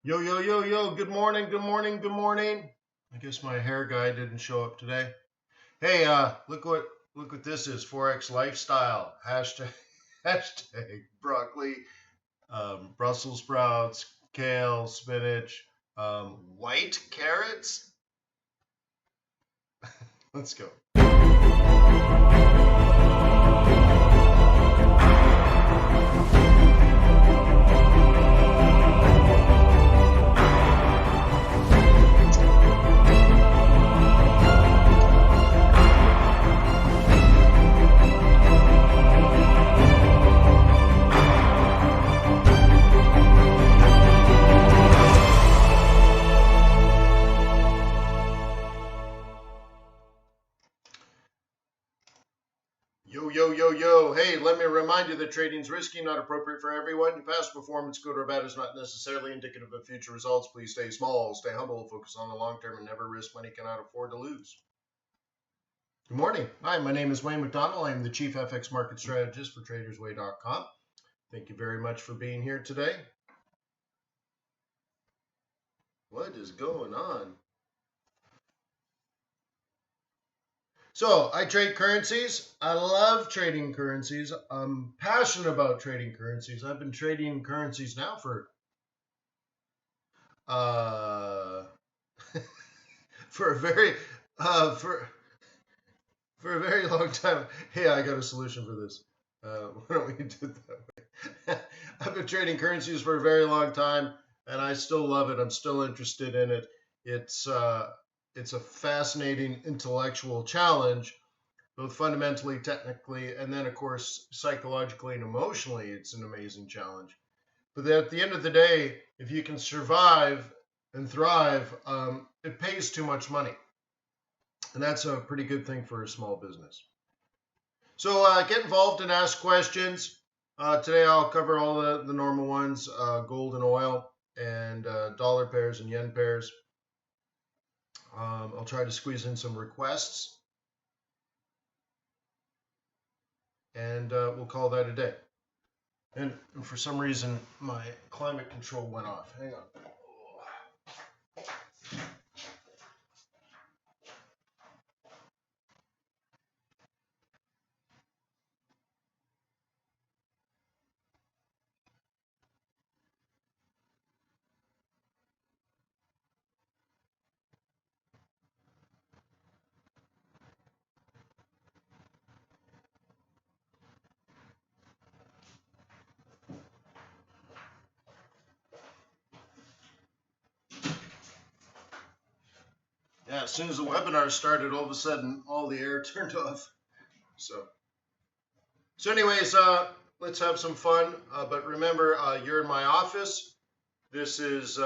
Yo, yo, yo, yo, good morning, good morning, good morning. I guess my hair guy didn't show up today. Hey, look what this is, Forex lifestyle. Hashtag hashtag broccoli, Brussels sprouts, kale, spinach, white carrots. Let's go. Yo, yo, yo, yo. Hey, let me remind you that trading's risky, not appropriate for everyone. Your past performance, good or bad, is not necessarily indicative of future results. Please stay small, stay humble, focus on the long term, and never risk money you cannot afford to lose. Good morning. Hi, my name is Wayne McDonald. I am the Chief FX Market Strategist for TradersWay.com. Thank you very much for being here today. What is going on? So I trade currencies. I love trading currencies. I'm passionate about trading currencies. I've been trading currencies now for for a very for a very long time. Hey, I got a solution for this. Why don't we do it that way? I've been trading currencies for a very long time, and I still love it. I'm still interested in it. It's a fascinating intellectual challenge, both fundamentally, technically, and then, of course, psychologically and emotionally. It's an amazing challenge. But at the end of the day, if you can survive and thrive, it pays too much money. And that's a pretty good thing for a small business. So get involved and ask questions. Today I'll cover all the normal ones, gold and oil, and dollar pairs and yen pairs. I'll try to squeeze in some requests. And we'll call that a day. And for some reason, my climate control went off. Hang on. Yeah, as soon as the webinar started, all of a sudden, all the air turned off. So anyways, let's have some fun. But remember, you're in my office. This is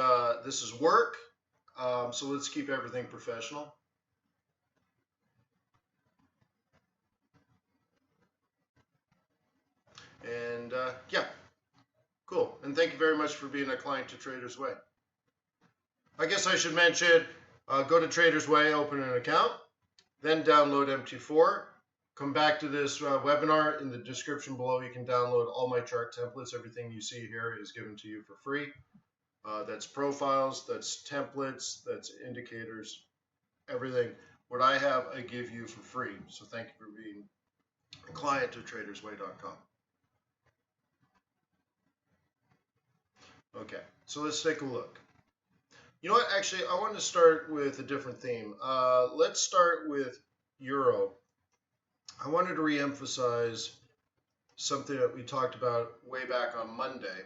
work. So let's keep everything professional. And yeah, cool. And thank you very much for being a client to Traders Way. I guess I should mention, go to Traders Way, open an account, then download MT4. Come back to this webinar. In the description below, you can download all my chart templates. Everything you see here is given to you for free. That's profiles, that's templates, that's indicators, everything. What I have, I give you for free. So thank you for being a client to TradersWay.com. Okay, so let's take a look. You know what? Actually, I want to start with a different theme. Let's start with Euro. I wanted to reemphasize something that we talked about way back on Monday.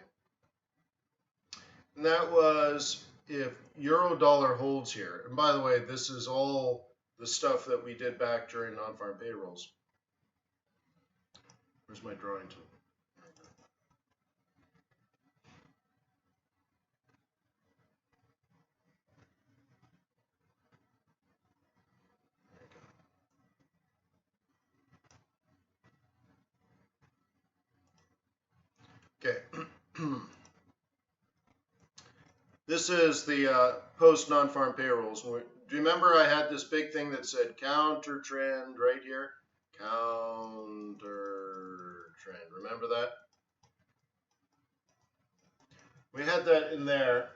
And that was if Euro dollar holds here. And by the way, this is all the stuff that we did back during non-farm payrolls. Where's my drawing tool? Okay. This is the post non-farm payrolls. Do you remember I had this big thing that said counter trend right here? Counter trend. Remember that? We had that in there.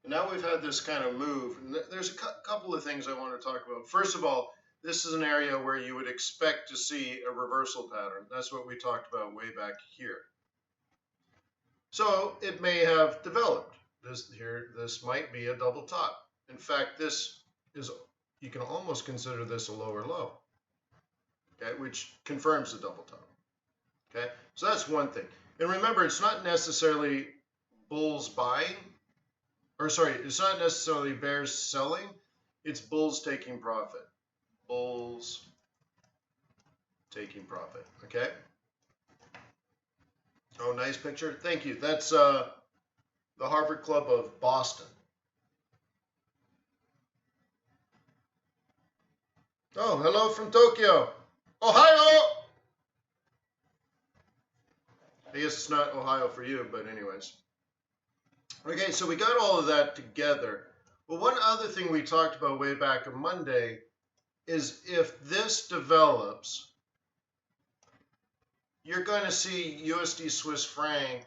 And now we've had this kind of move. And there's a couple of things I want to talk about. First of all, this is an area where you would expect to see a reversal pattern. That's what we talked about way back here. So it may have developed. This might be a double top. In fact, you can almost consider this a lower low, okay, which confirms the double top. Okay, so that's one thing. And remember, it's not necessarily bulls buying, or sorry, it's not necessarily bears selling. It's bulls taking profit. Bulls taking profit. Okay. Oh, nice picture. Thank you. That's the Harvard Club of Boston. Oh, hello from Tokyo. Ohio! I guess it's not Ohio for you, but anyways. Okay, so we got all of that together. But one other thing we talked about way back on Monday is if this develops, you're going to see USD Swiss franc,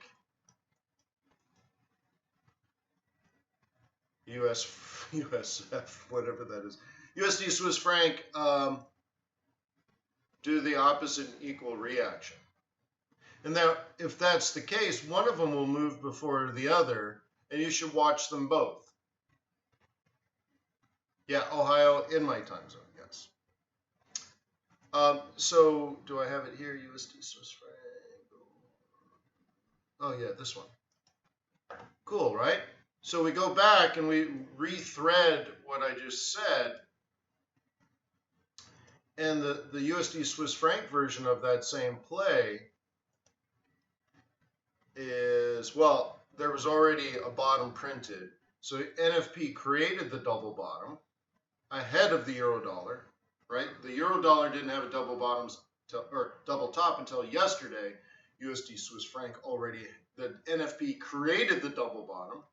USF, whatever that is, USD Swiss franc do the opposite and equal reaction. And now, if that's the case, one of them will move before the other, and you should watch them both. Yeah, Ohio in my time zone, yes. So, do I have it here? USD Swiss franc. Oh, yeah, this one. Cool, right? So we go back and we rethread what I just said. And the USD Swiss franc version of that same play is, well, there was already a bottom printed. So NFP created the double bottom ahead of the euro dollar, right? The euro dollar didn't have a double bottom or double top until yesterday. USD Swiss franc already, the NFP created the double bottom.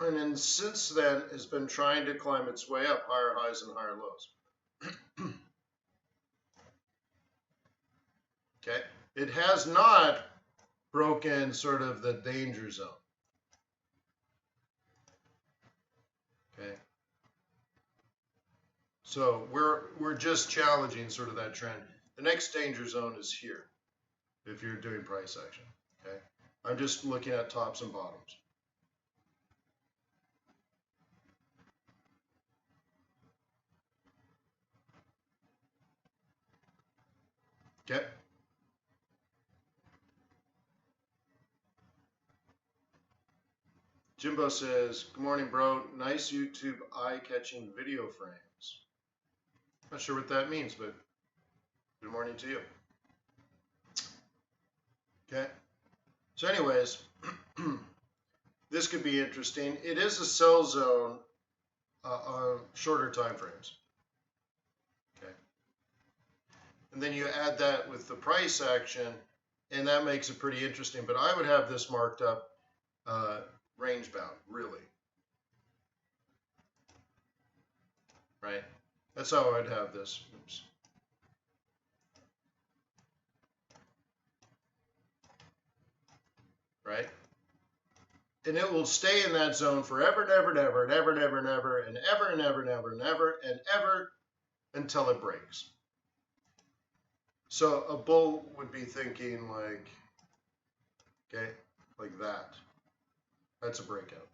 And then since then has been trying to climb its way up, higher highs and higher lows. Okay, it has not broken sort of the danger zone. Okay, so we're just challenging sort of that trend. The next danger zone is here if you're doing price action. Okay, I'm just looking at tops and bottoms. Okay. Jimbo says, good morning, bro. Nice YouTube eye-catching video frames. Not sure what that means, but good morning to you. Okay. So anyways, this could be interesting. It is a sell zone on shorter time frames. Okay. And then you add that with the price action, and that makes it pretty interesting. But I would have this marked up range bound, really. Right? That's how I'd have this. Oops. Right? And it will stay in that zone forever and ever and ever and ever and ever and ever and ever and ever and ever and ever and ever until it breaks. So a bull would be thinking like, okay, like that. That's a breakout.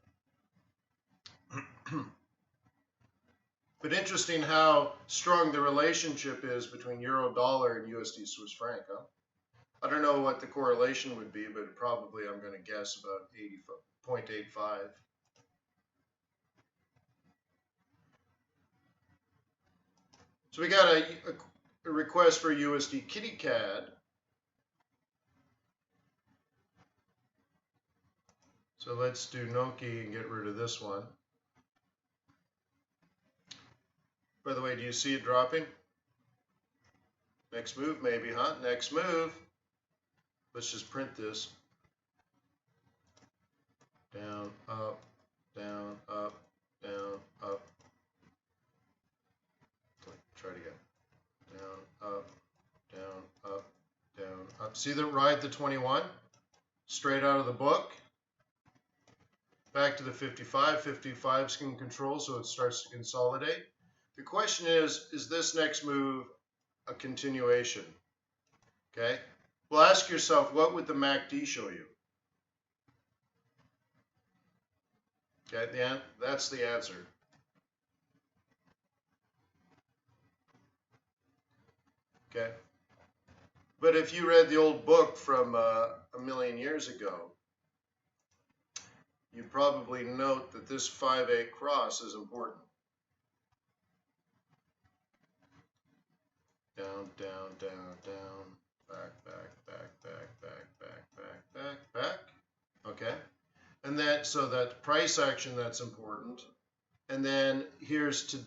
But interesting how strong the relationship is between euro dollar and USD Swiss franc, huh? I don't know what the correlation would be, but probably I'm going to guess about 0.85. So we got a request for USD kitty CAD. So let's do Noki and get rid of this one. By the way, do you see it dropping? Next move, maybe, huh? Next move. Let's just print this. Down, up, down, up, down, up. Try it again. Down, up, down, up, down, up. See the ride the 21? Straight out of the book. back to the 55. 55's can control, so it starts to consolidate. The question is this next move a continuation? Okay. Well, ask yourself, what would the MACD show you? Okay, that's the answer. Okay. But if you read the old book from a million years ago, you'd probably note that this 5-8 cross is important. Down, down, down, down, back, back, back, back, back, back, back, back, back. Okay. And so that price action, that's important. And then here's today?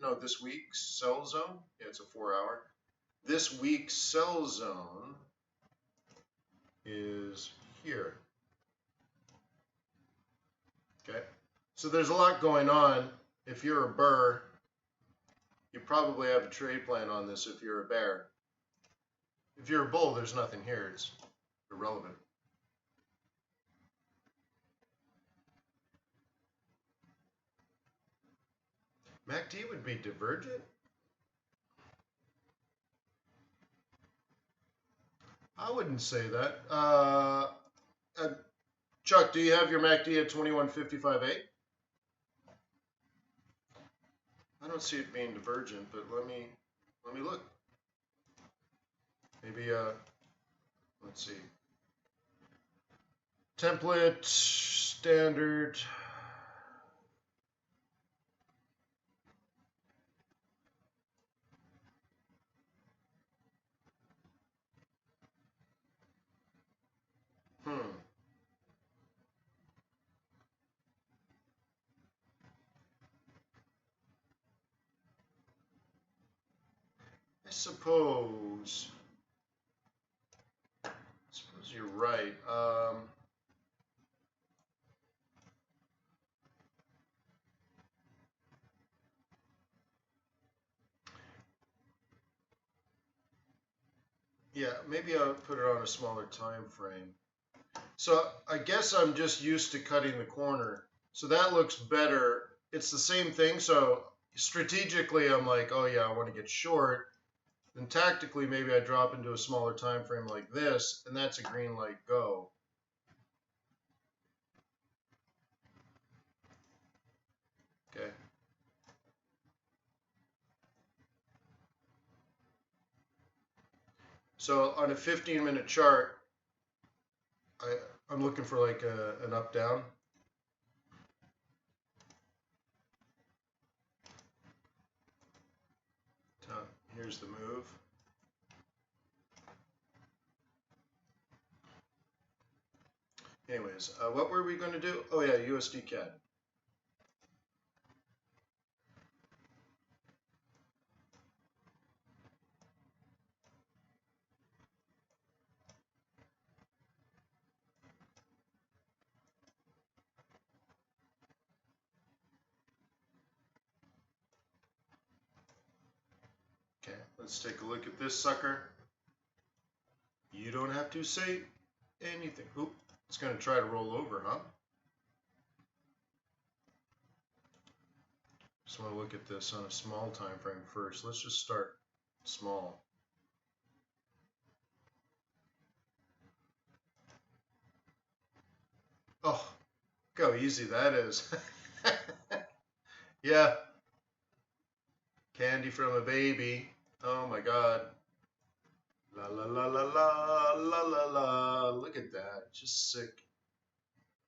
No, this week's sell zone. Yeah, it's a 4-hour. This week's sell zone is here. Okay. So there's a lot going on. If you're a burr, you probably have a trade plan on this if you're a bear. If you're a bull, there's nothing here. It's irrelevant. MACD would be divergent? I wouldn't say that. Chuck, do you have your MACD at 21.55.8? I don't see it being divergent, but let me look. Maybe let's see. Template standard. I suppose you're right. Yeah, maybe I'll put it on a smaller time frame. So I guess I'm just used to cutting the corner. So that looks better. It's the same thing. So strategically, I'm like, oh yeah, I want to get short. Then tactically, maybe I drop into a smaller time frame like this, and that's a green light go. Okay. So on a 15-minute chart, I'm looking for like an up down. Here's the move. Anyways, what were we going to do? Oh yeah, USD CAD. Okay, let's take a look at this sucker. You don't have to say anything. Oop, it's going to try to roll over, huh? Just want to look at this on a small time frame first. Let's just start small. Oh, look how easy that is. Yeah. Candy from a baby. Oh my God. La la la la la la la la. Look at that. Just sick.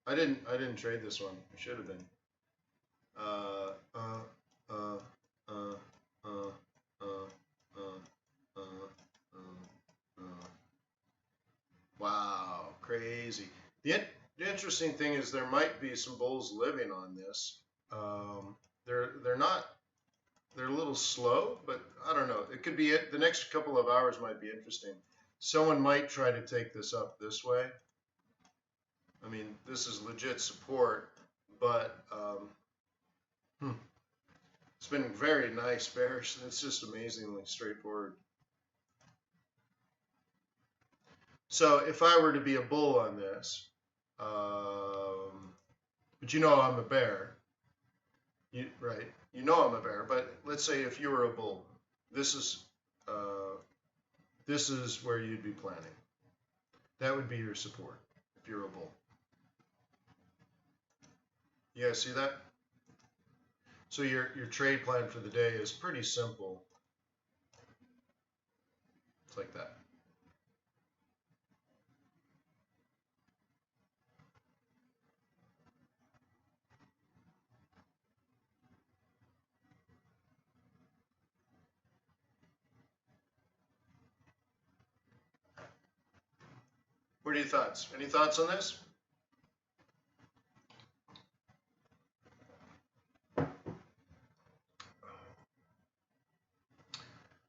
I didn't trade this one. I should have been. Wow, crazy. The interesting thing is there might be some bulls living on this. They're not. They're a little slow, but I don't know. It could be it. The next couple of hours might be interesting. Someone might try to take this up this way. I mean, this is legit support, but it's been very nice bearish. It's just amazingly straightforward. So if I were to be a bull on this, But you know I'm a bear. Right? You know I'm a bear. But let's say if you were a bull, this is where you'd be planning. That would be your support if you're a bull. You guys see that? So your trade plan for the day is pretty simple. It's like that. What are your thoughts? Any thoughts on this?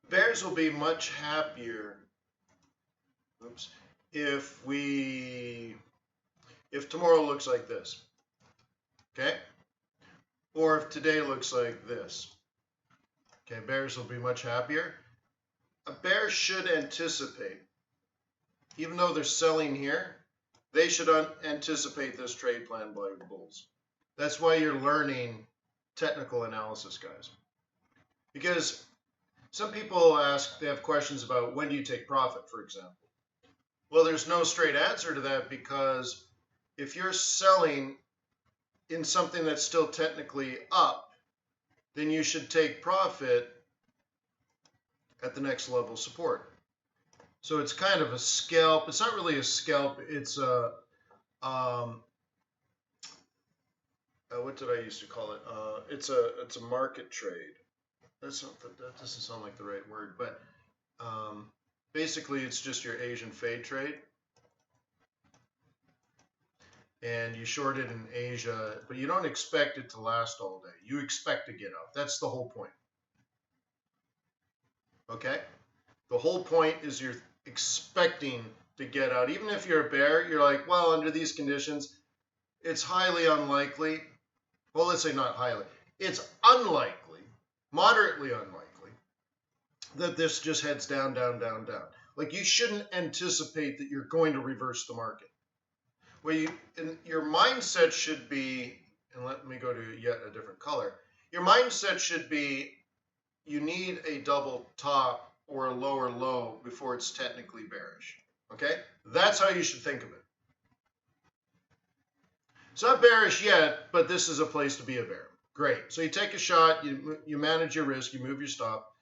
Bears will be much happier, oops, if tomorrow looks like this, okay? Or if today looks like this. Okay, bears will be much happier. A bear should anticipate, even though they're selling here, they should anticipate this trade plan by bulls. That's why you're learning technical analysis, guys. Because some people they have questions about when do you take profit, for example. Well, there's no straight answer to that, because if you're selling in something that's still technically up, then you should take profit at the next level support. So it's kind of a scalp. It's not really a scalp. It's a, what did I used to call it? It's a market trade. That doesn't sound like the right word, but basically it's just your Asian fade trade. And you short it in Asia, but you don't expect it to last all day. You expect to get out. That's the whole point. Okay? The whole point is you're expecting to get out. Even if you're a bear, you're like, well, under these conditions, it's highly unlikely. Well, let's say not highly. It's unlikely, moderately unlikely, that this just heads down, down, down, down. Like, you shouldn't anticipate that you're going to reverse the market. Well, your mindset should be, and let me go to yet a different color. Your mindset should be, you need a double top or a lower low before it's technically bearish. Okay? That's how you should think of it. It's not bearish yet, but this is a place to be a bear. Great. So you take a shot, you manage your risk, you move your stop,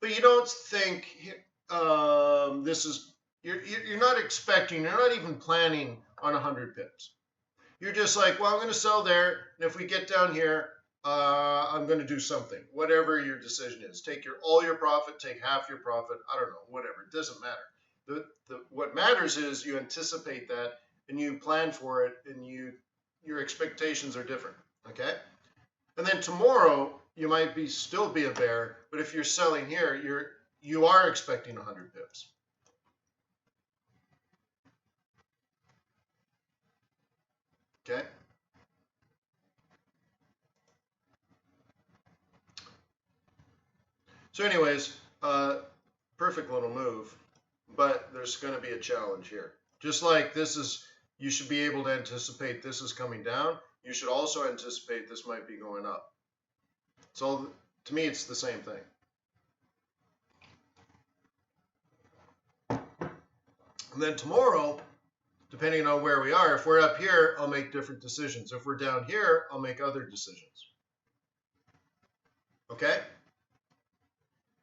but you don't think this is, you're not expecting, you're not even planning on 100 pips. You're just like, well, I'm going to sell there, and if we get down here, I'm going to do something. Whatever your decision is, take all your profit, take half your profit. I don't know, whatever. It doesn't matter. What matters is you anticipate that and you plan for it, and your expectations are different. Okay, and then tomorrow you might still be a bear, but if you're selling here, you are expecting 100 pips. Okay. So anyways, perfect little move, but there's going to be a challenge here. Just like you should be able to anticipate this is coming down. You should also anticipate this might be going up. So to me, it's the same thing. And then tomorrow, depending on where we are, if we're up here, I'll make different decisions. If we're down here, I'll make other decisions. Okay?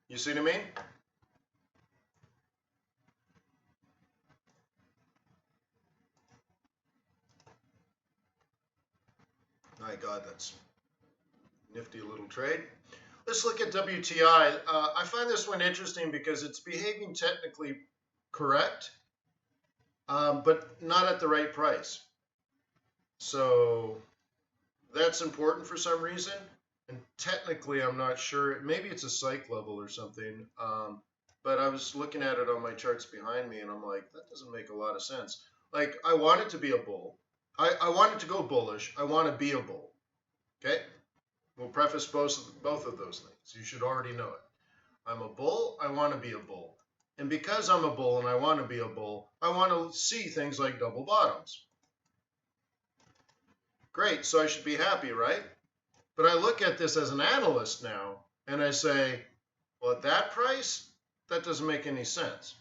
You see what I mean? My God, that's nifty little trade. Let's look at WTI. I find this one interesting because it's behaving technically correct, but not at the right price. So that's important for some reason. And technically, I'm not sure. Maybe it's a psych level or something. But I was looking at it on my charts behind me, and I'm like, that doesn't make a lot of sense. Like, I want it to be a bull. I want it to go bullish. I want to be a bull. Okay? We'll preface both of those things. You should already know it. I'm a bull. I want to be a bull. And because I'm a bull and I want to be a bull, I want to see things like double bottoms. Great, so I should be happy, right? But I look at this as an analyst now, and I say, well, at that price, that doesn't make any sense.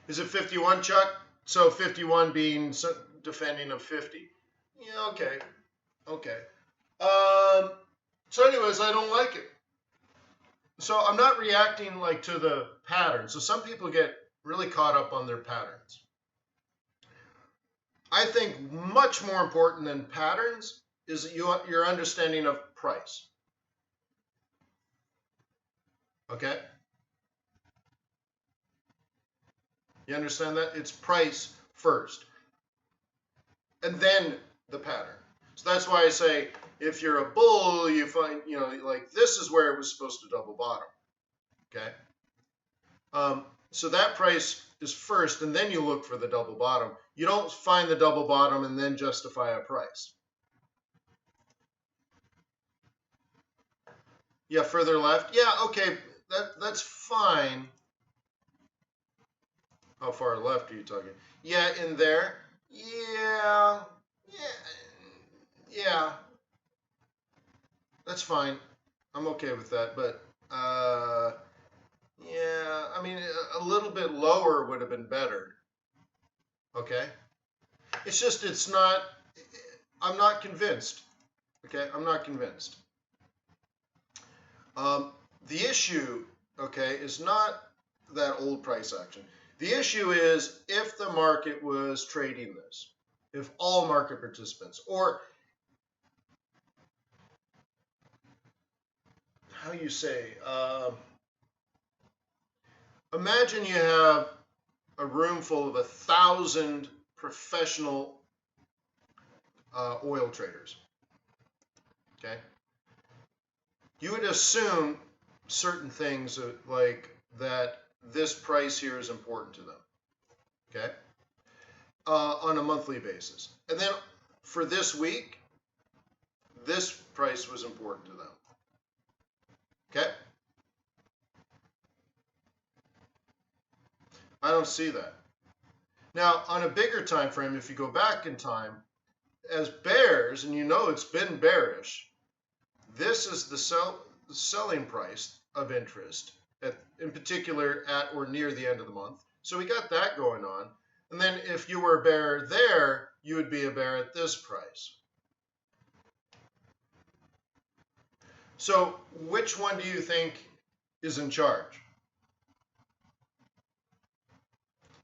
Is it 51, Chuck? So 51 being defending of 50. Yeah, okay. Okay. So anyways, I don't like it. So I'm not reacting like to the pattern. So some people get really caught up on their patterns. I think much more important than patterns is your understanding of price. Okay? You understand that? It's price first, and then the pattern. So that's why I say, if you're a bull, you find, like this is where it was supposed to double bottom. Okay? So that price is first, and then you look for the double bottom. You don't find the double bottom and then justify a price. Yeah, further left. Yeah, okay, that's fine. How far left are you talking? Yeah, in there. Yeah. That's fine. I'm okay with that, but yeah, I mean, a little bit lower would have been better. Okay? It's just, it's not, I'm not convinced. Okay? I'm not convinced. The issue, okay, is not that old price action. The issue is if the market was trading this, if all market participants, or how you say, imagine you have a room full of 1,000 professional oil traders. Okay? You would assume certain things like that this price here is important to them. Okay? On a monthly basis. And then for this week, this price was important to them. Okay? I don't see that. Now, on a bigger time frame, if you go back in time, as bears, and you know it's been bearish, this is the selling price of interest, in particular at or near the end of the month. So we got that going on. And then if you were a bear there, you would be a bear at this price. So which one do you think is in charge?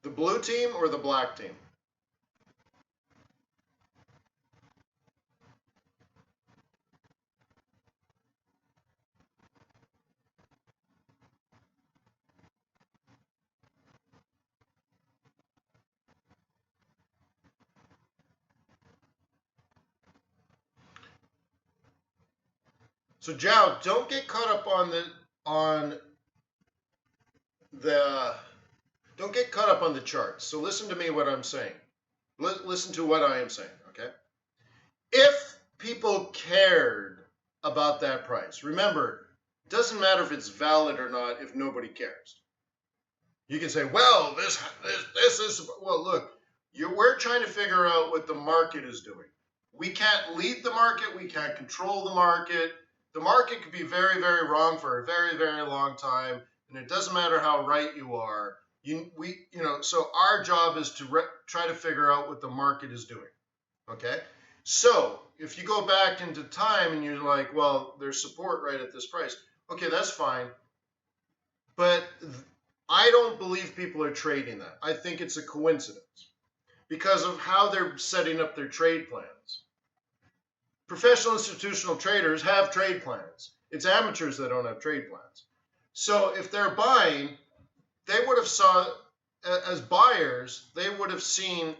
The blue team or the black team? So Jow, don't get caught up on don't get caught up on the charts. So listen to me what I'm saying. Listen to what I am saying, okay? If people cared about that price, remember, it doesn't matter if it's valid or not if nobody cares. You can say, well, this is, well, look, we're trying to figure out what the market is doing. We can't lead the market. We can't control the market. The market could be very, very wrong for a very, very long time, and it doesn't matter how right you are. So our job is to try to figure out what the market is doing. Okay? So if you go back into time and you're like, well, there's support right at this price. Okay, that's fine. But I don't believe people are trading that. I think it's a coincidence because of how they're setting up their trade plans. Professional institutional traders have trade plans. It's amateurs that don't have trade plans. So if they're buying, they would have as buyers, they would have seen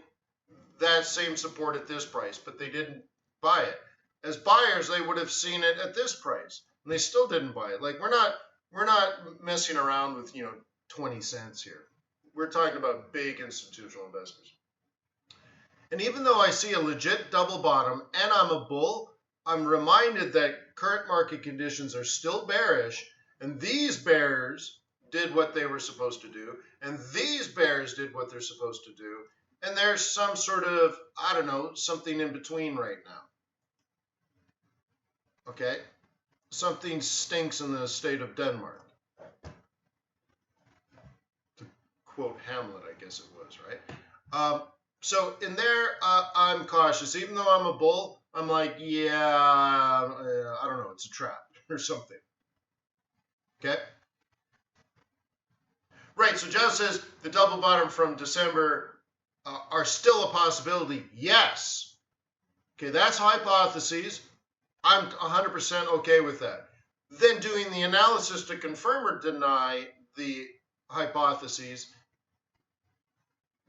that same support at this price, but they didn't buy it. As buyers, they would have seen it at this price, and they still didn't buy it. Like we're not messing around with 20 cents here. We're talking about big institutional investors. And even though I see a legit double bottom and I'm a bull, I'm reminded that current market conditions are still bearish, and these bears did what they were supposed to do, and these bears did what they're supposed to do, and there's some sort of, I don't know, something in between right now. Okay? Something stinks in the state of Denmark. To quote Hamlet, I guess it was, right? So in there, I'm cautious. Even though I'm a bull, I'm like, yeah, I don't know, it's a trap or something. Okay? Right, so John says the double bottom from December are still a possibility. Yes. Okay, that's hypotheses. I'm 100% okay with that. Then doing the analysis to confirm or deny the hypotheses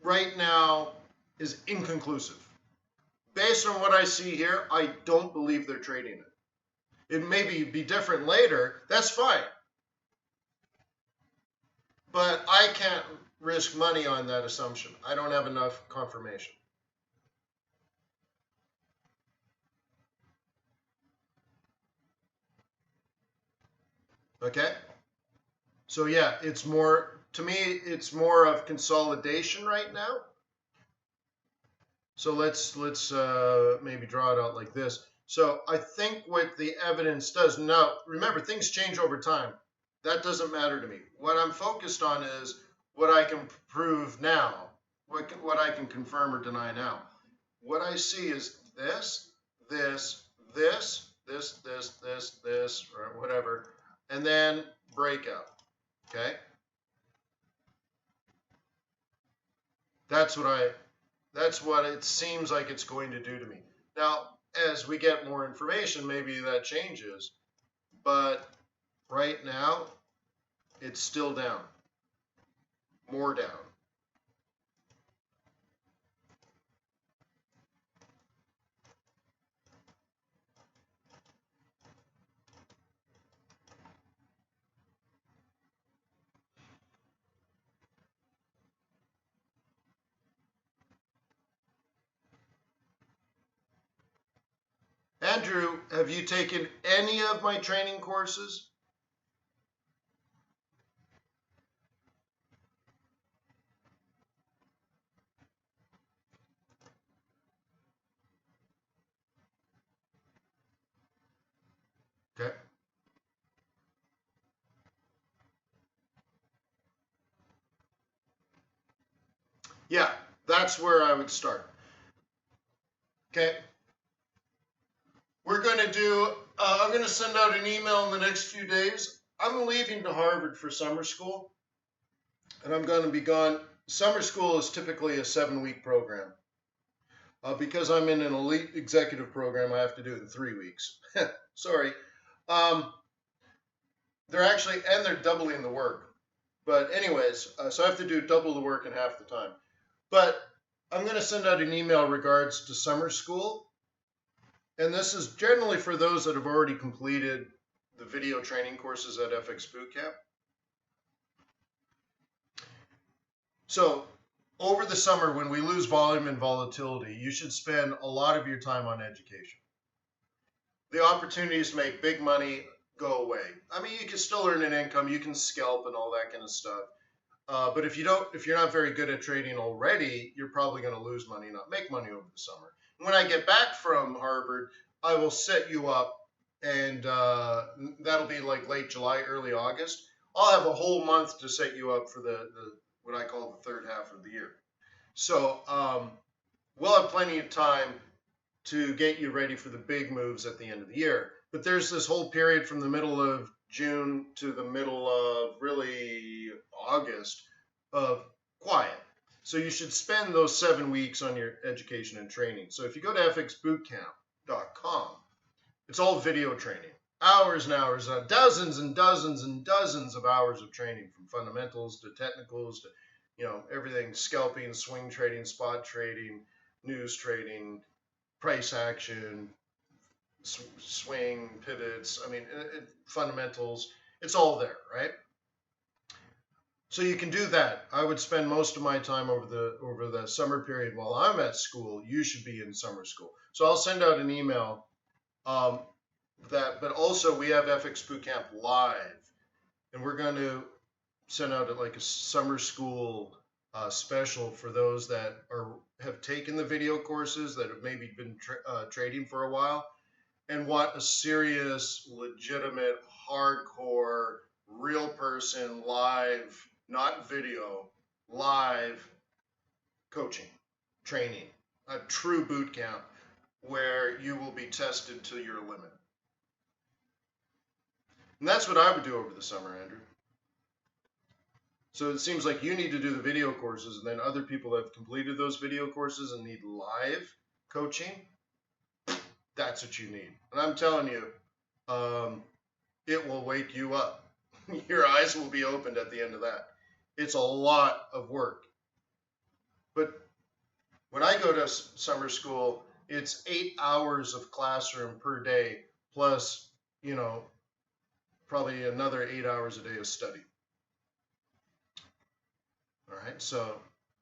right now is inconclusive. Based on what I see here, I don't believe they're trading it. It may be different later. That's fine. But I can't risk money on that assumption. I don't have enough confirmation. Okay? So yeah, it's more, to me, it's more of consolidation right now. So let's maybe draw it out like this. So I think what the evidence does, now remember, things change over time. That doesn't matter to me. What I'm focused on is what I can prove now, what I can confirm or deny now. What I see is this, or whatever, and then breakout. Okay? That's what it seems like it's going to do to me. Now, as we get more information, maybe that changes, but right now, it's still down, more down. Andrew, have you taken any of my training courses? Okay. Yeah, that's where I would start. Okay. We're going to do, I'm going to send out an email in the next few days. I'm leaving to Harvard for summer school, and I'm going to be gone. Summer school is typically a 7-week program. Because I'm in an elite executive program, I have to do it in 3 weeks. Sorry. They're doubling the work. But anyways, so I have to do double the work in half the time. But I'm going to send out an email regards to summer school. And this is generally for those that have already completed the video training courses at FX Bootcamp. So over the summer, when we lose volume and volatility, you should spend a lot of your time on education. The opportunities to make big money go away. I mean, you can still earn an income, you can scalp and all that kind of stuff. But if you're not very good at trading already, you're probably going to lose money, not make money over the summer. When I get back from Harvard, I will set you up, and that'll be like late July, early August. I'll have a whole month to set you up for the what I call the third half of the year. So we'll have plenty of time to get you ready for the big moves at the end of the year. But there's this whole period from the middle of June to the middle of really August of quiet. So you should spend those 7 weeks on your education and training. So if you go to fxbootcamp.com, it's all video training. Hours and hours, dozens and dozens and dozens of hours of training, from fundamentals to technicals to, everything: scalping, swing trading, spot trading, news trading, price action, swing, pivots. I mean, fundamentals. It's all there, right? So you can do that. I would spend most of my time over the summer period while I'm at school. You should be in summer school. So I'll send out an email. But also we have FX Bootcamp Live, and we're going to send out like a summer school special for those that have taken the video courses, that have maybe been trading for a while and want a serious, legitimate, hardcore, real person, live, not video, live coaching, training, a true boot camp where you will be tested to your limit. And that's what I would do over the summer, Andrew. So it seems like you need to do the video courses, and then other people that have completed those video courses and need live coaching, that's what you need. And I'm telling you, it will wake you up. Your eyes will be opened at the end of that. It's a lot of work. But when I go to summer school, it's 8 hours of classroom per day, plus, probably another 8 hours a day of study. All right, so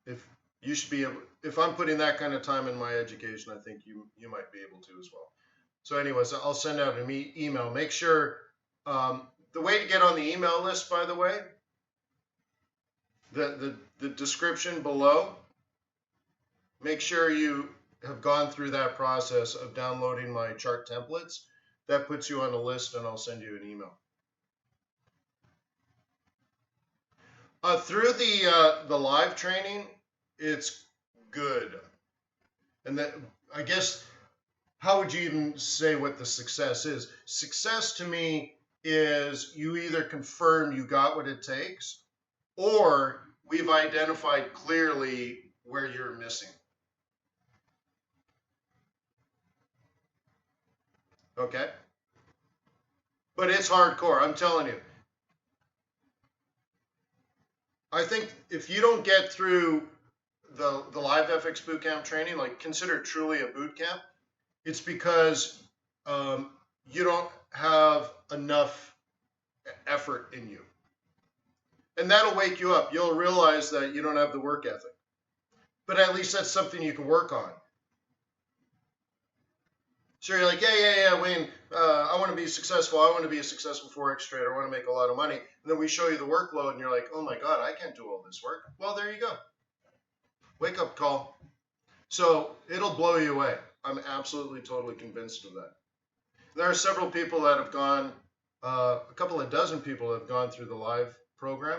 if I'm putting that kind of time in my education, I think you might be able to as well. So anyways, I'll send out an email. Make sure, the way to get on the email list, by the way, the description below, make sure you have gone through that process of downloading my chart templates. That puts you on a list, and I'll send you an email. Through the live training, it's good. And that, I guess, how would you even say what the success is? Success to me is you either confirm you got what it takes, or we've identified clearly where you're missing. Okay? But it's hardcore, I'm telling you. I think if you don't get through the live FX bootcamp training, like consider it truly a bootcamp, it's because you don't have enough effort in you. And that'll wake you up. You'll realize that you don't have the work ethic. But at least that's something you can work on. So you're like, yeah, Wayne, I want to be successful. I want to be a successful Forex trader. I want to make a lot of money. And then we show you the workload and you're like, oh my God, I can't do all this work. Well, there you go. Wake up call. So it'll blow you away. I'm absolutely, totally convinced of that. There are several people that have gone, a couple of dozen people have gone through the live program.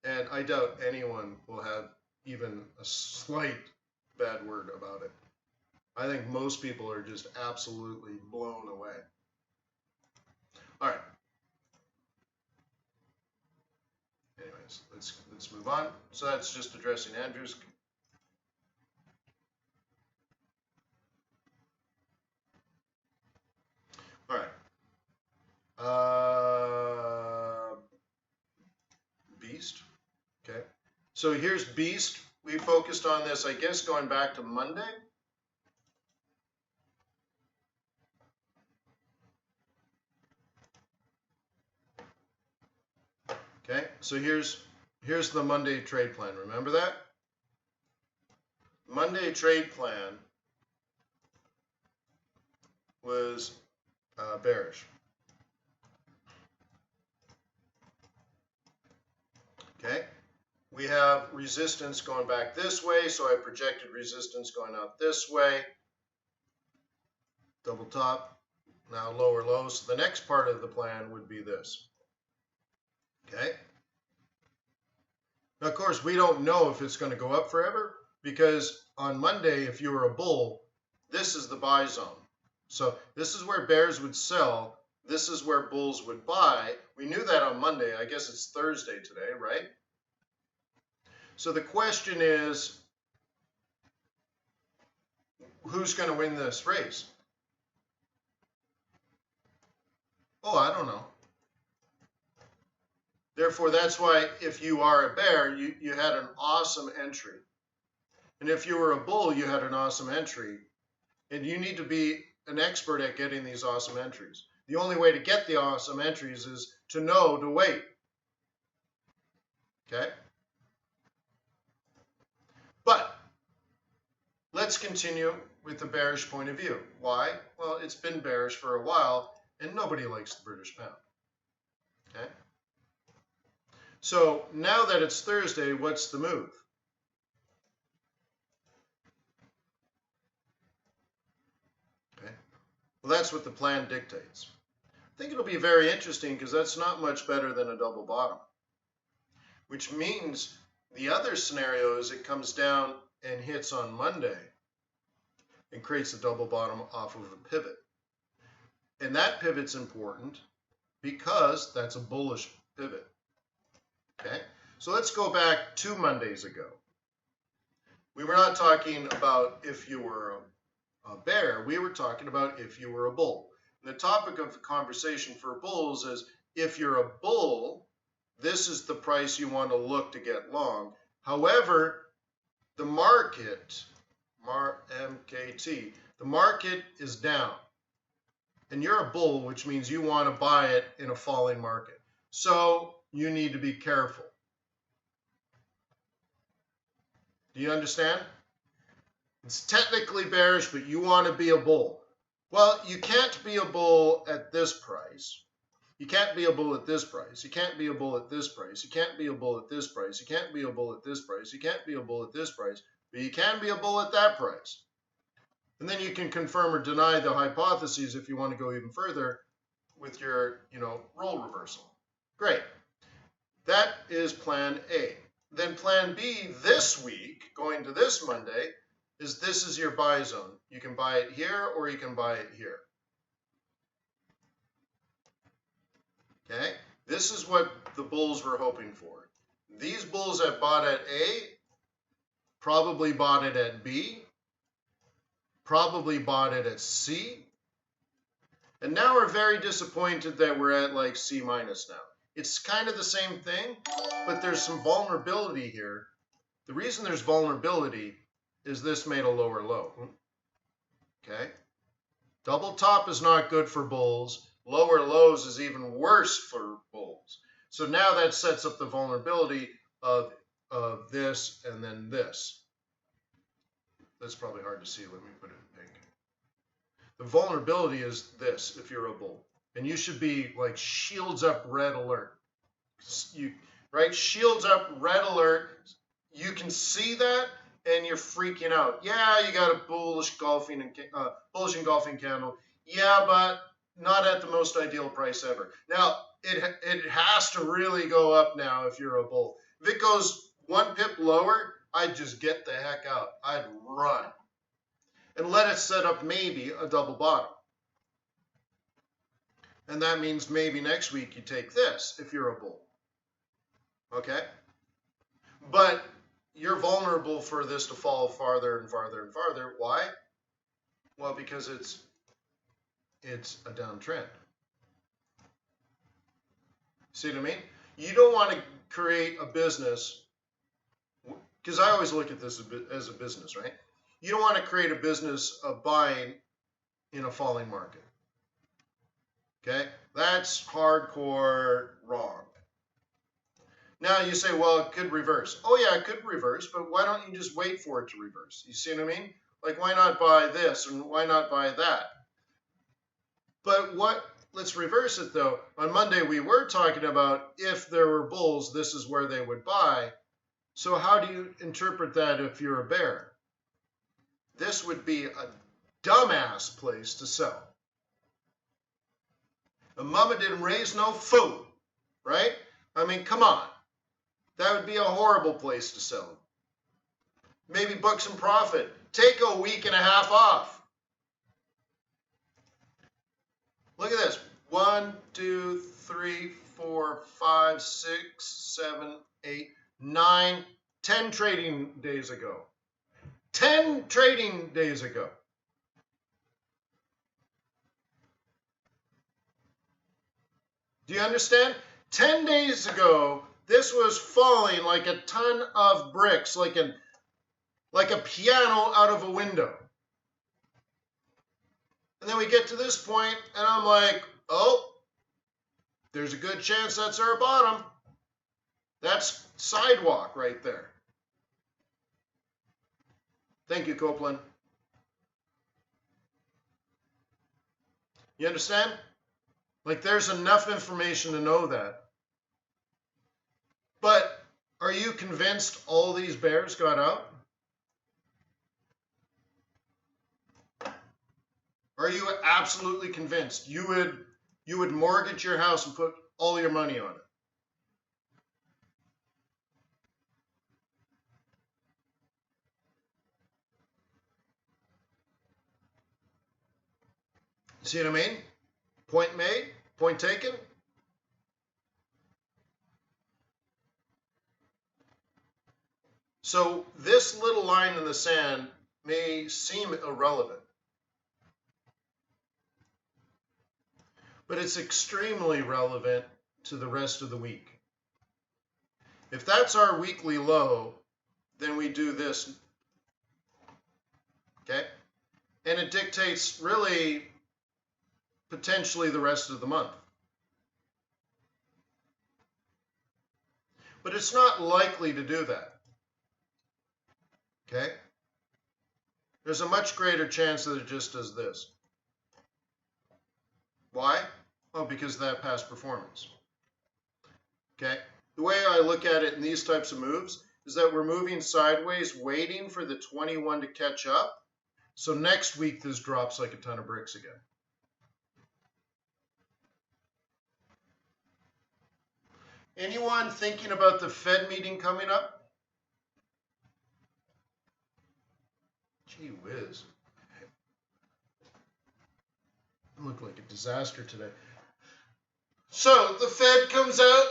And I doubt anyone will have even a slight bad word about it. I think most people are just absolutely blown away. All right. Anyways, let's move on. So that's just addressing Andrew's. All right. Beast. Okay. So here's Beast. We focused on this, I guess, going back to Monday. Okay, so here's the Monday trade plan. Remember that? Monday trade plan was bearish. Okay, we have resistance going back this way, so I projected resistance going out this way. Double top, now lower low. So the next part of the plan would be this. Okay. Now, of course, we don't know if it's going to go up forever, because on Monday, if you were a bull, this is the buy zone. So this is where bears would sell. This is where bulls would buy. We knew that on Monday. I guess it's Thursday today, right? So the question is, who's going to win this race? Oh, I don't know. Therefore, that's why if you are a bear, you had an awesome entry. And if you were a bull, you had an awesome entry. And you need to be an expert at getting these awesome entries. The only way to get the awesome entries is to know to wait. Okay? But let's continue with the bearish point of view. Why? Well, it's been bearish for a while, and nobody likes the British pound. Okay? So now that it's Thursday, what's the move? that's what the plan dictates. I think it'll be very interesting because that's not much better than a double bottom, which means the other scenario is it comes down and hits on Monday and creates a double bottom off of a pivot. And that pivot's important because that's a bullish pivot. Okay, so let's go back 2 Mondays ago. We were not talking about if you were a bear, we were talking about if you were a bull. And the topic of the conversation for bulls is if you're a bull, this is the price you want to look to get long. However, the market, MKT, the market is down. And you're a bull, which means you want to buy it in a falling market. So you need to be careful. Do you understand? It's technically bearish, but you want to be a bull. Well, you can't be a bull at this price. You can't be a bull at this price. You can't be a bull at this price. You can't be a bull at this price. You can't be a bull at this price. You can't be a bull at this price. But you can be a bull at that price. And then you can confirm or deny the hypotheses if you want to go even further with your, role reversal. Great. That is plan A. Then plan B this week, going to this Monday, is this is your buy zone. You can buy it here or you can buy it here. Okay? This is what the bulls were hoping for. These bulls that bought at A probably bought it at B, probably bought it at C, and now we're very disappointed that we're at like C minus now. It's kind of the same thing, but there's some vulnerability here. The reason there's vulnerability is this made a lower low. Okay? Double top is not good for bulls. Lower lows is even worse for bulls. So now that sets up the vulnerability of this and then this. That's probably hard to see. Let me put it in pink. The vulnerability is this if you're a bull. And you should be like shields up, red alert. Right? Shields up, red alert. You can see that and you're freaking out. Yeah, you got a bullish engulfing candle. Yeah, but not at the most ideal price ever. Now, it has to really go up now if you're a bull. If it goes 1 pip lower, I'd just get the heck out. I'd run. And let it set up maybe a double bottom. And that means maybe next week you take this if you're a bull. Okay? But you're vulnerable for this to fall farther and farther and farther. Why? Well, because it's a downtrend. See what I mean? You don't want to create a business, because I always look at this as a business, right? You don't want to create a business of buying in a falling market. Okay? That's hardcore wrong. Now you say, well, it could reverse. Oh yeah, it could reverse, but why don't you just wait for it to reverse? You see what I mean? Like, why not buy this and why not buy that? But let's reverse it though. On Monday, we were talking about if there were bulls, this is where they would buy. So how do you interpret that if you're a bear? This would be a dumbass place to sell. And mama didn't raise no food, right? I mean, come on. That would be a horrible place to sell. Maybe book some profit. Take a week and a half off. Look at this. 1, 2, 3, 4, 5, 6, 7, 8, 9, 10 trading days ago. 10 trading days ago. Do you understand? 10 days ago, this was falling like a ton of bricks, like a piano out of a window. And then we get to this point, and I'm like, oh, there's a good chance that's our bottom. That's sidewalk right there. Thank you, Copeland. You understand? Like, there's enough information to know that. But are you convinced all these bears got out? Are you absolutely convinced you would mortgage your house and put all your money on it? See what I mean? Point made, point taken. So this little line in the sand may seem irrelevant, but it's extremely relevant to the rest of the week. If that's our weekly low, then we do this, okay? And it dictates really potentially the rest of the month. But it's not likely to do that, okay? There's a much greater chance that it just does this. Why? Oh, because of that past performance. Okay? The way I look at it in these types of moves is that we're moving sideways, waiting for the 21 to catch up. So next week, this drops like a ton of bricks again. Anyone thinking about the Fed meeting coming up? Gee whiz. I look like a disaster today. So the Fed comes out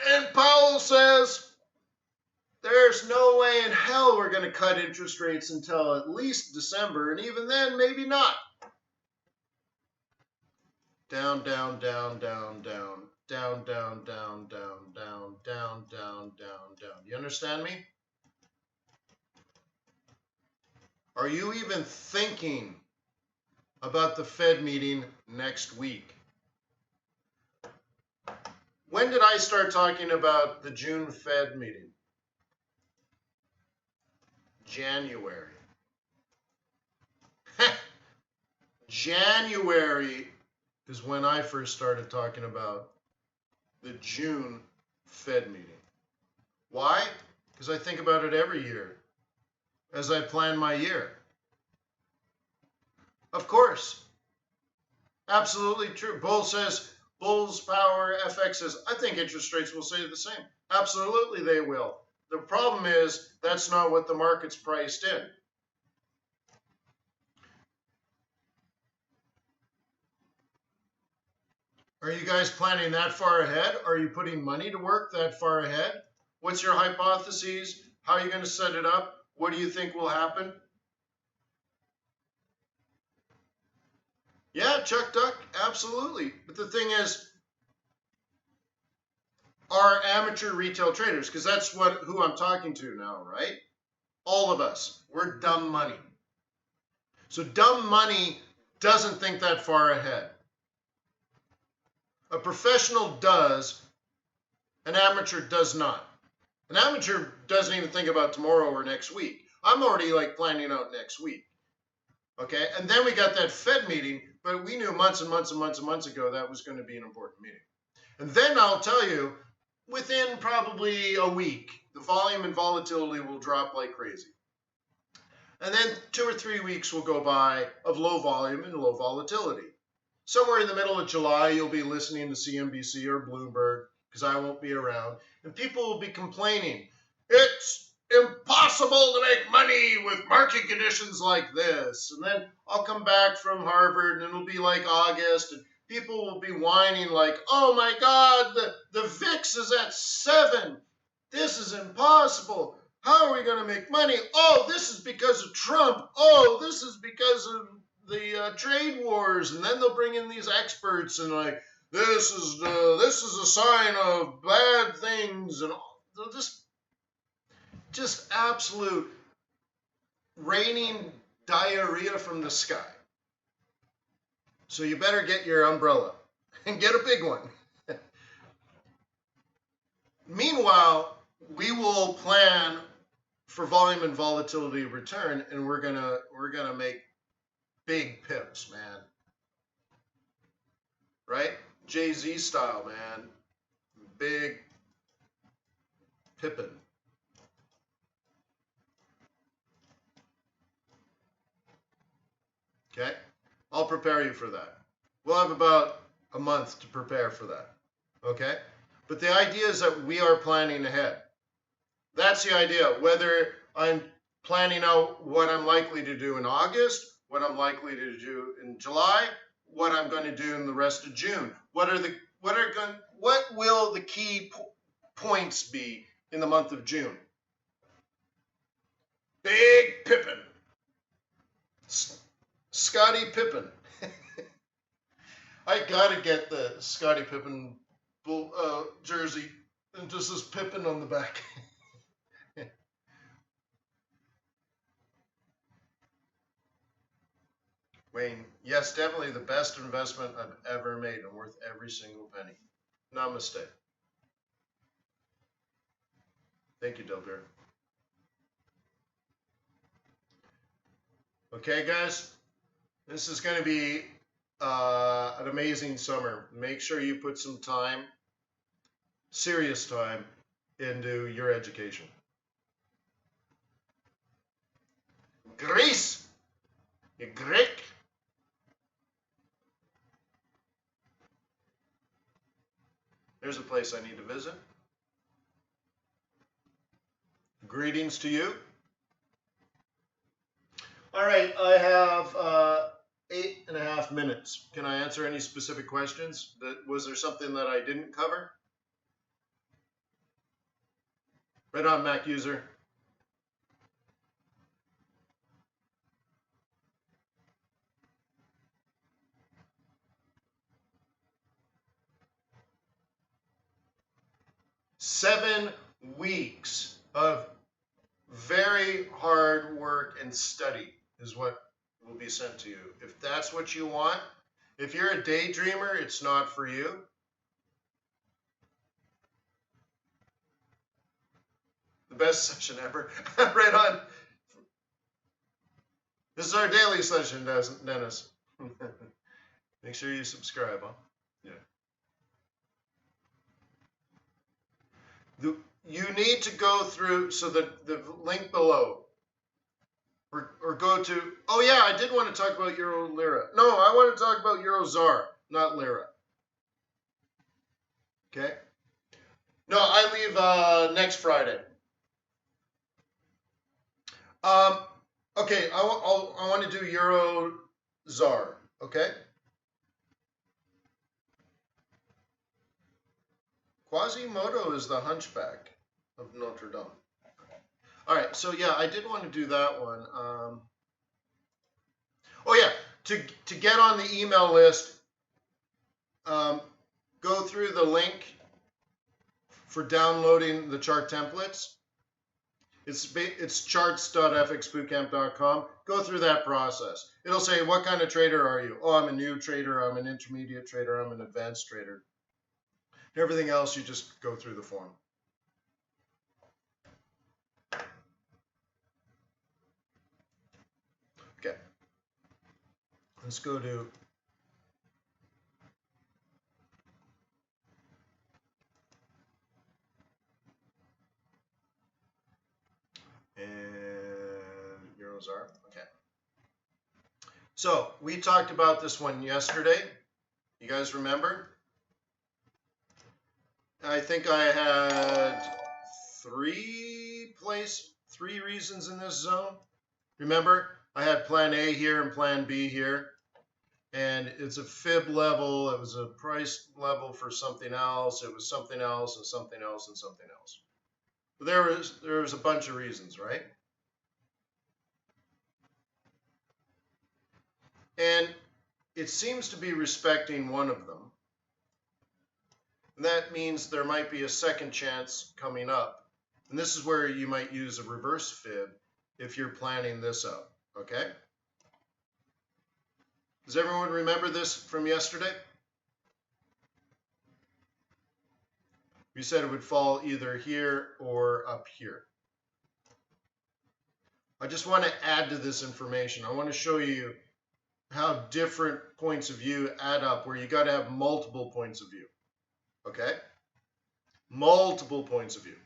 and Powell says, there's no way in hell we're going to cut interest rates until at least December, and even then, maybe not. Down, down, down, down, down, down, down, down, down, down, down, down, down, down. You understand me? Are you even thinking about the Fed meeting next week? When did I start talking about the June Fed meeting? January. January is when I first started talking about the June Fed meeting. Why? Because I think about it every year as I plan my year. Of course. Absolutely true. Bull's power, FX says, I think interest rates will stay the same. Absolutely they will. The problem is that's not what the market's priced in. Are you guys planning that far ahead? Are you putting money to work that far ahead? What's your hypotheses? How are you going to set it up? What do you think will happen? Yeah, Chuck Duck, absolutely. But the thing is, are amateur retail traders, because that's who I'm talking to now, right? All of us, we're dumb money. So dumb money doesn't think that far ahead. A professional does, an amateur does not. An amateur doesn't even think about tomorrow or next week. I'm already like planning out next week. Okay, and then we got that Fed meeting, but we knew months and months and months and months ago that was going to be an important meeting. And then I'll tell you, within probably a week, the volume and volatility will drop like crazy. And then 2 or 3 weeks will go by of low volume and low volatility. Somewhere in the middle of July, you'll be listening to CNBC or Bloomberg, because I won't be around, and people will be complaining, it's impossible to make money with market conditions like this. And then I'll come back from Harvard, and it'll be like August, and people will be whining like, oh my God, the VIX is at 7. This is impossible. How are we going to make money? Oh, this is because of Trump. Oh, this is because of the trade wars. And then they'll bring in these experts and like, this is a sign of bad things. And they'll just absolute raining diarrhea from the sky. So you better get your umbrella and get a big one. Meanwhile, we will plan for volume and volatility return, and we're gonna make big pips, man. Right? Jay-Z style, man. Big pippin'. Okay? I'll prepare you for that. We'll have about a month to prepare for that. Okay? But the idea is that we are planning ahead. That's the idea. Whether I'm planning out what I'm likely to do in August, what I'm likely to do in July, what I'm going to do in the rest of June. What will the key points be in the month of June? Big Pippin. Scottie Pippen. I gotta get the Scottie Pippen jersey and just this Pippen on the back. Wayne, yes, definitely the best investment I've ever made and worth every single penny. Namaste. Thank you, Delbert. Okay, guys, this is going to be an amazing summer. Make sure you put some time, serious time, into your education. Greece, Greek. There's a place I need to visit. Greetings to you. All right, I have 8.5 minutes. Can I answer any specific questions? Was there something that I didn't cover? Right on, Mac user. Seven weeks of very hard work and study is what will be sent to you. If that's what you want, if you're a daydreamer, it's not for you. The best session ever. Right on. This is our daily session, Dennis. Make sure you subscribe, huh? Yeah. You need to go through, so the link below, or go to, oh yeah, I did want to talk about Euro Lira. No, I want to talk about Euro ZAR, not Lira. Okay? No, I leave next Friday. Okay, I want to do Euro ZAR, okay? Quasimodo is the hunchback of Notre Dame. All right, so yeah, I did want to do that one. Oh yeah, to get on the email list, go through the link for downloading the chart templates. It's charts.fxbootcamp.com. Go through that process. It'll say, what kind of trader are you? Oh, I'm a new trader, I'm an intermediate trader, I'm an advanced trader. Everything else, you just go through the form. Okay. Let's go to Euro ZAR. Okay. So we talked about this one yesterday. You guys remember? I think I had three reasons in this zone. Remember, I had plan A here and plan B here. And it's a fib level. It was a price level for something else. It was something else and something else and something else. But there was a bunch of reasons, right? And it seems to be respecting one of them. And that means there might be a second chance coming up. And this is where you might use a reverse fib if you're planning this out, okay? Does everyone remember this from yesterday? We said it would fall either here or up here. I just want to add to this information. I want to show you how different points of view add up, where you got to have multiple points of view. Okay? Multiple points of view.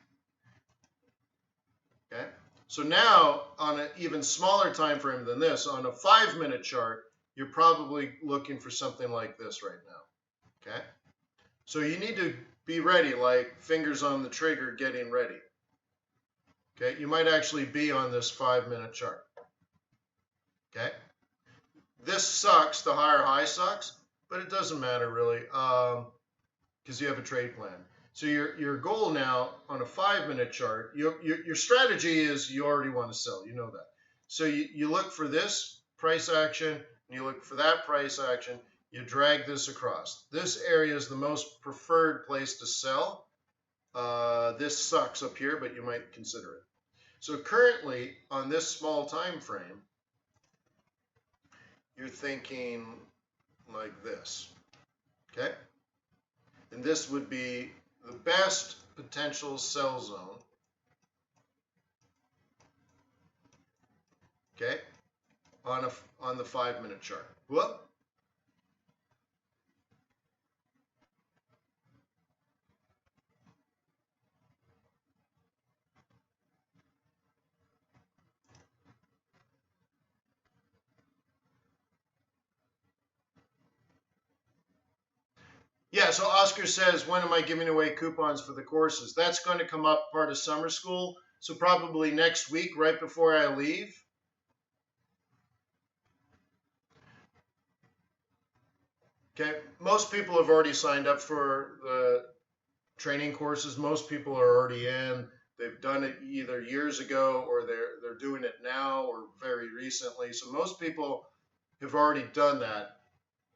Okay? So now, on an even smaller time frame than this, on a 5-minute chart, you're probably looking for something like this right now, okay? So you need to be ready, like fingers on the trigger, getting ready, okay? You might actually be on this 5-minute chart, okay? This sucks, the higher high sucks, but it doesn't matter really, because you have a trade plan. So your goal now on a 5-minute chart, your strategy is you already want to sell, you know that. So you look for this price action, and you look for that price action, you drag this across. This area is the most preferred place to sell. This sucks up here, but you might consider it. So currently on this small time frame, you're thinking like this, okay? And this would be the best potential sell zone, okay, on the 5-minute chart. Whoop. Yeah, so Oscar says, when am I giving away coupons for the courses? That's going to come up part of summer school, so probably next week, right before I leave. Okay, most people have already signed up for the training courses. Most people are already in. They've done it either years ago or they're doing it now or very recently. So most people have already done that.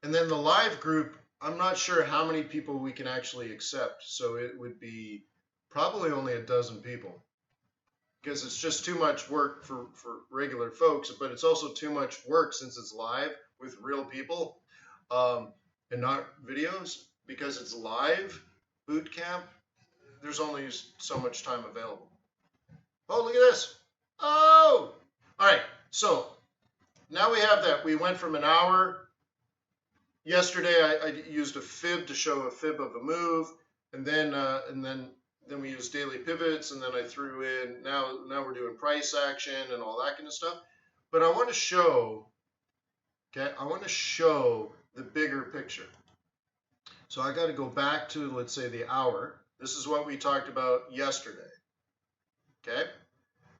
And then the live group, I'm not sure how many people we can actually accept. So it would be probably only a dozen people because it's just too much work for regular folks, but it's also too much work since it's live with real people and not videos because it's live boot camp. There's only so much time available. Oh, look at this. Oh, all right. So now we have that. We went from an hour. Yesterday, I used a fib to show a fib of a move, and then we used daily pivots, and then I threw in. Now we're doing price action and all that kind of stuff. But I want to show. Okay, I want to show the bigger picture. So I got to go back to, let's say, the hour. This is what we talked about yesterday. Okay,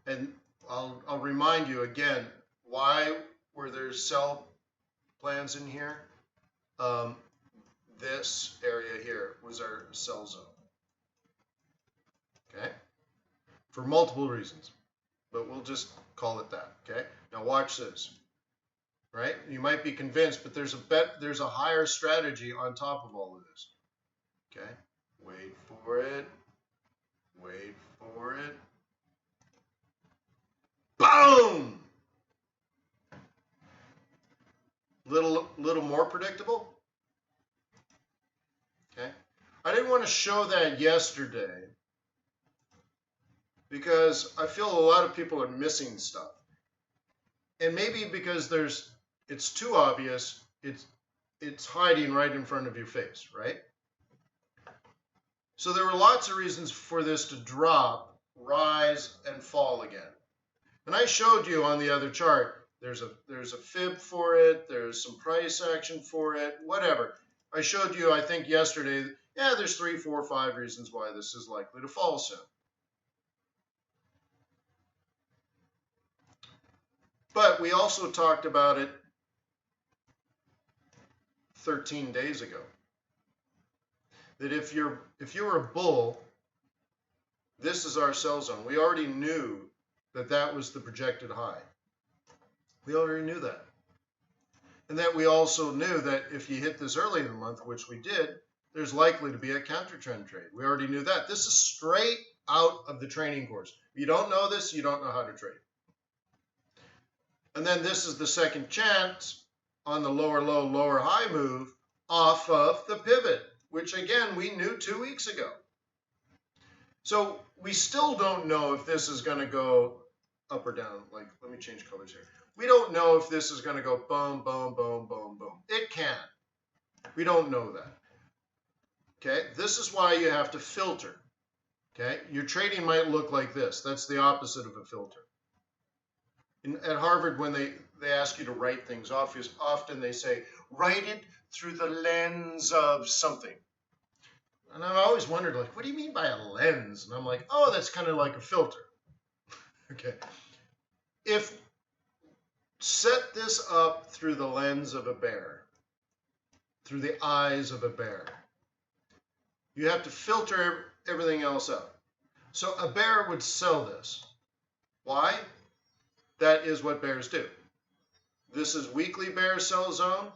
and I'll remind you again, why were there sell plans in here? This area here was our sell zone. Okay, for multiple reasons, but we'll just call it that. Okay, now watch this. Right, you might be convinced, but there's a higher strategy on top of all of this. Okay, wait for it. Wait for it. Boom! Little more predictable. Okay, I didn't want to show that yesterday because I feel a lot of people are missing stuff, and maybe because it's too obvious. It's hiding right in front of your face, right? So there were lots of reasons for this to drop, rise, and fall again. And I showed you on the other chart, there's a fib for it, there's some price action for it, whatever. I showed you, I think yesterday, yeah, there's 3, 4, 5 reasons why this is likely to fall soon. But we also talked about it 13 days ago. That if you're a bull, this is our sell zone. We already knew that was the projected high. We already knew that. And that we also knew that if you hit this early in the month, which we did, there's likely to be a counter trend trade. We already knew that. This is straight out of the training course. If you don't know this, you don't know how to trade. And then this is the second chance on the lower low, lower high move off of the pivot, which again, we knew 2 weeks ago. So we still don't know if this is going to go up or down. Like, let me change colors here. We don't know if this is going to go boom, boom, boom, boom, boom. It can. We don't know that. Okay, this is why you have to filter. Okay, your trading might look like this. That's the opposite of a filter. At Harvard, when they ask you to write things off. Often they say, write it through the lens of something. And I've always wondered, like, what do you mean by a lens? And I'm like, oh, that's kind of like a filter. Okay. If set this up through the lens of a bear, through the eyes of a bear, you have to filter everything else out. So a bear would sell this. Why? That is what bears do. This is weekly bear sell zone.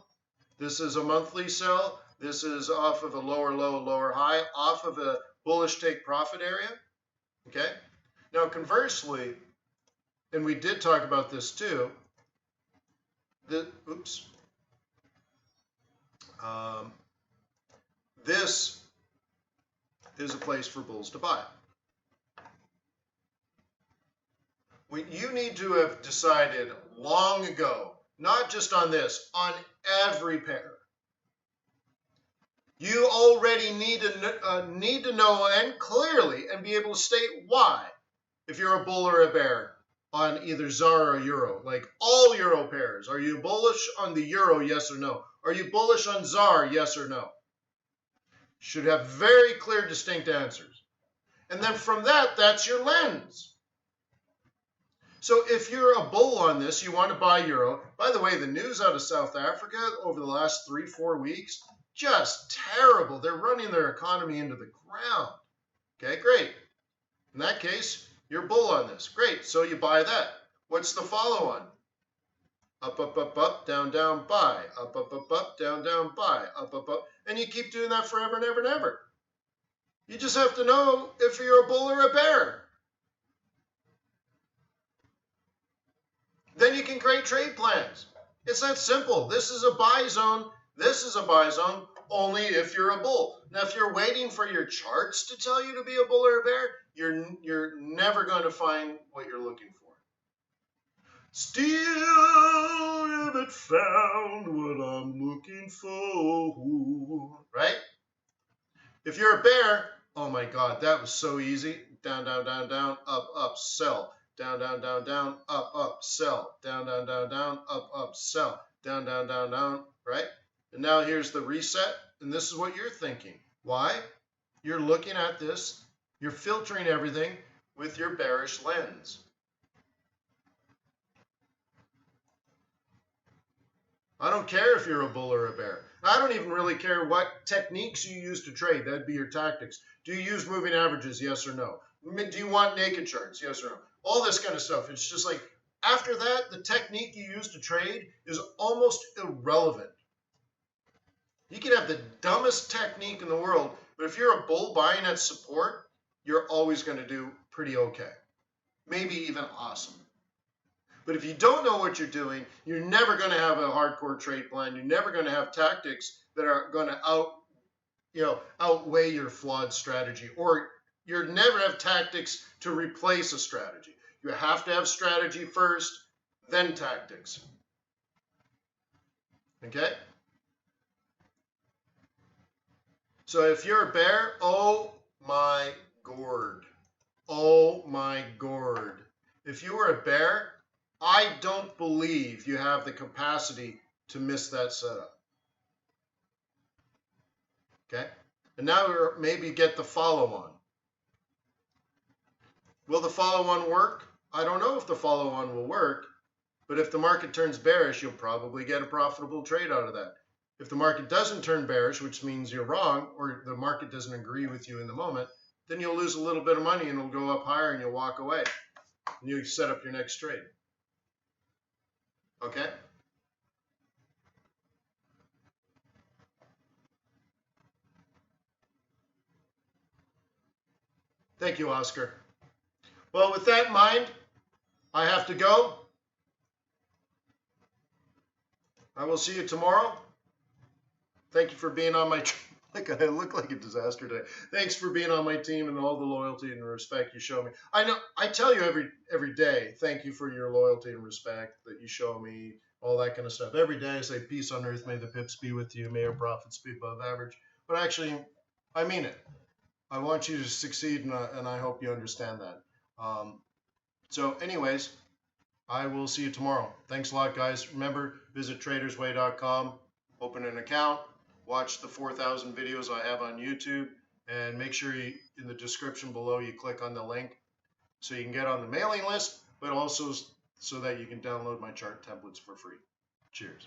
This is a monthly sell. This is off of a lower low, lower high, off of a bullish take profit area. Okay. Now, conversely, and we did talk about this too. This is a place for bulls to buy. You need to have decided long ago, not just on this, on every pair. You already need to know and clearly and be able to state why, if you're a bull or a bear, on either ZAR or Euro, like all Euro pairs. Are you bullish on the Euro, yes or no? Are you bullish on ZAR, yes or no? Should have very clear, distinct answers. And then from that, that's your lens. So if you're a bull on this, you want to buy Euro. By the way, the news out of South Africa over the last 3-4 weeks, just terrible. They're running their economy into the ground. Okay, great. In that case, you're bull on this. Great, so you buy that. What's the follow-on? Up, up, up, up, down, down, buy. Up, up, up, up, down, down, buy. Up, up, up. And you keep doing that forever and ever and ever. You just have to know if you're a bull or a bear. Then you can create trade plans. It's that simple. This is a buy zone. This is a buy zone only if you're a bull. Now, if you're waiting for your charts to tell you to be a bull or a bear, you're never going to find what you're looking for. Still haven't found what I'm looking for. Right? If you're a bear, oh my God, that was so easy. Down, down, down, down, up, up, sell. Down, down, down, down, up, up, sell. Down, down, down, down, up, sell. Down, down, down, down, right? And now here's the reset, and this is what you're thinking. Why? You're looking at this, you're filtering everything with your bearish lens. I don't care if you're a bull or a bear. I don't even really care what techniques you use to trade. That'd be your tactics. Do you use moving averages? Yes or no? Do you want naked charts? Yes or no? All this kind of stuff. It's just like, after that, the technique you use to trade is almost irrelevant. You can have the dumbest technique in the world, but if you're a bull buying at support, you're always going to do pretty okay. Maybe even awesome. But if you don't know what you're doing, you're never going to have a hardcore trade plan. You're never going to have tactics that are going to outweigh your flawed strategy, or you never have tactics to replace a strategy. You have to have strategy first, then tactics. Okay? So if you're a bear, oh my gourd. Oh my gourd. If you were a bear, I don't believe you have the capacity to miss that setup. Okay? And now we're maybe get the follow-on. Will the follow-on work? I don't know if the follow-on will work, but if the market turns bearish, you'll probably get a profitable trade out of that. If the market doesn't turn bearish, which means you're wrong, or the market doesn't agree with you in the moment, then you'll lose a little bit of money and it'll go up higher and you'll walk away. And you set up your next trade. Okay? Thank you, Oscar. Well, with that in mind, I have to go. I will see you tomorrow. Thank you for being on my I look like a disaster today. Thanks for being on my team and all the loyalty and respect you show me. I know I tell you every day, thank you for your loyalty and respect that you show me, all that kind of stuff. Every day I say, peace on earth, may the pips be with you, may your profits be above average. But actually, I mean it. I want you to succeed, and I hope you understand that. So anyways, I will see you tomorrow. Thanks a lot, guys. Remember, visit tradersway.com, open an account, watch the 4,000 videos I have on YouTube, and make sure you, in the description below, you click on the link so you can get on the mailing list, but also so that you can download my chart templates for free. Cheers.